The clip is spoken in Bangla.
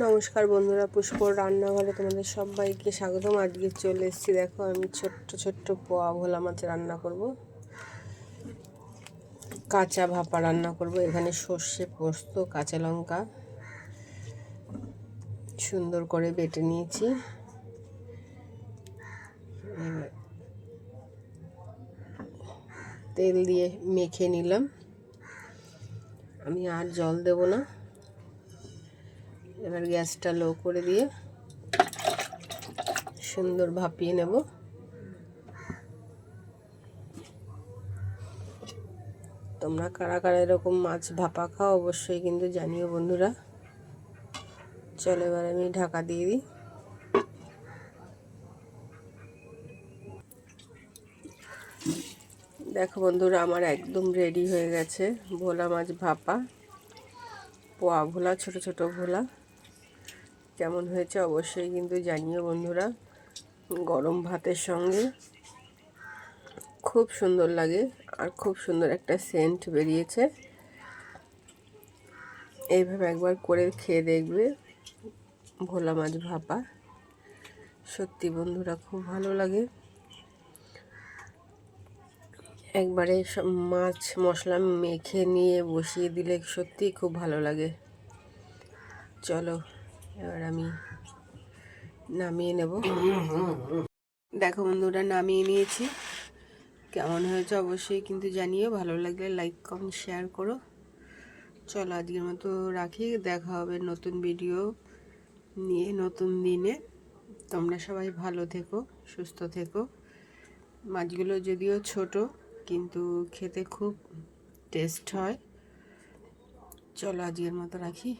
নমস্কার বন্ধুরা, পুষ্পর রান্নাঘরে তোমাদের সবাইকে স্বাগতম। আজকে চলে এসেছি, দেখো আমি ছোট্ট ছোট্ট পোয়া ভোলা মাছ রান্না করব, কাঁচা ভাপা রান্না করব। এখানে সর্ষে, পোস্ত, কাঁচা লঙ্কা সুন্দর করে বেটে নিয়েছি। তেল দিয়ে মেখে নিলাম, আমি আর জল দেব না। এবার গ্যাসটা লো করে দিয়ে সুন্দর ভাপিয়ে নেব। তোমরা কারা কারা এরকম মাছ ভাপা খাও অবশ্যই কিন্তু জানিও বন্ধুরা। চলো এবার আমি ঢাকা দিয়ে দিই। দেখো বন্ধুরা, আমার একদম রেডি হয়ে গেছে ভোলা মাছ ভাপা, পোয়া ভোলা, ছোট ছোট ভোলা। কেমন হয়েছে অবশ্যই কিন্তু জানিও বন্ধুরা। গরম ভাতের সঙ্গে খুব সুন্দর লাগে, আর খুব সুন্দর একটা সেন্ট বেরিয়েছে। এইভাবে একবার করে খেয়ে দেখবে ভোলা মাছ ভাপা, সত্যি বন্ধুরা খুব ভালো লাগে। একবারে মাছ মশলা মেখে নিয়ে বসিয়ে দিলে সত্যি খুব ভালো লাগে। চলো এবার আমি নামিয়ে নেব। দেখো বন্ধুরা, নামিয়ে নিয়েছি। কেমন হয়েছে অবশ্যই কিন্তু জানিও, ভালো লাগলে লাইক কমেন্ট শেয়ার করো। চলো আজকের মতো রাখি, দেখা হবে নতুন ভিডিও নিয়ে নতুন দিনে। তোমরা সবাই ভালো থেকো, সুস্থ থেকো। মাছগুলো যদিও ছোট কিন্তু খেতে খুব টেস্ট হয়। চলো আজকের মতো রাখি।